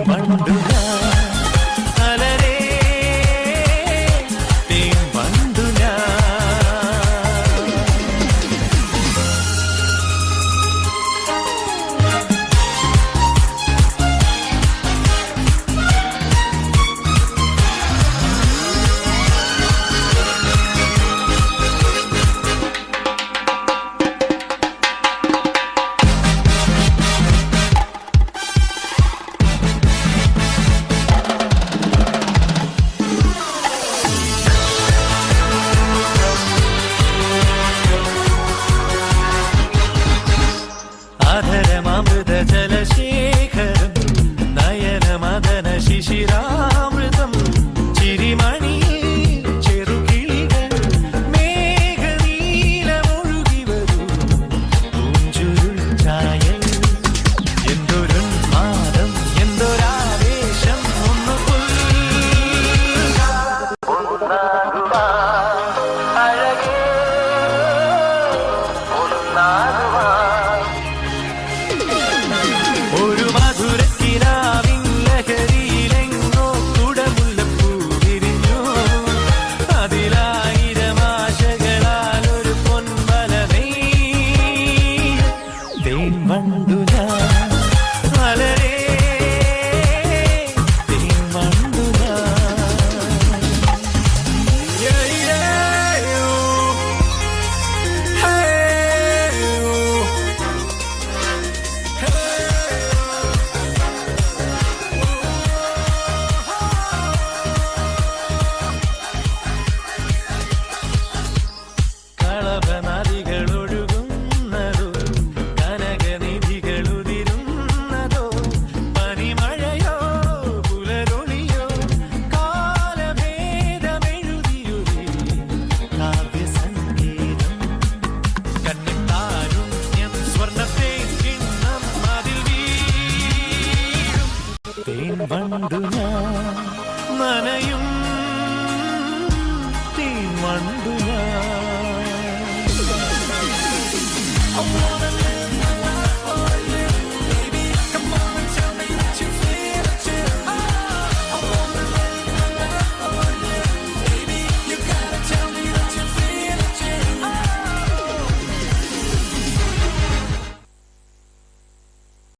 വണ്ടു ഞാൻ അലരേ തേൻ വണ്ടു ഞാൻ അധരമൃത ജലശേഖരം നയനമദന ശിശിരാമൃതം ചിരിമണി ചെറുകിളികൾ മേഘനീലമൊഴുകി വരൂ പൂഞ്ചുരുൾ ചായൽ എന്തൊരുന്മാദം എന്തൊരാവേശം ഒന്ന് അഴകേ ഒരു മധുരക്കിനാവിൻ ലഹരിയിലെങ്ങോ കുടമുല്ലപ്പൂ വിരിഞ്ഞു അതിലായിരം ആശകളാൽ ഒരു പൊൻവല തേൻ വണ്ടു ഞാൻ അലരേ തേൻ വണ്ടു കളഭനദികളൊഴുകുന്നതോ കനകനിധികളുതിരുന്നതോ പനിമഴയോ പുലരൊളിയോ കാലഭേദമെഴുതിയൊരു കാവ്യസംഗീതം കണ്ണിത്താരുണ്യം സ്വർണ്ണത്തേൻ കിണ്ണം അതിൽ വീഴും തേൻ വണ്ടു ഞാൻ നനയും തേൻ വണ്ടു ഞാൻ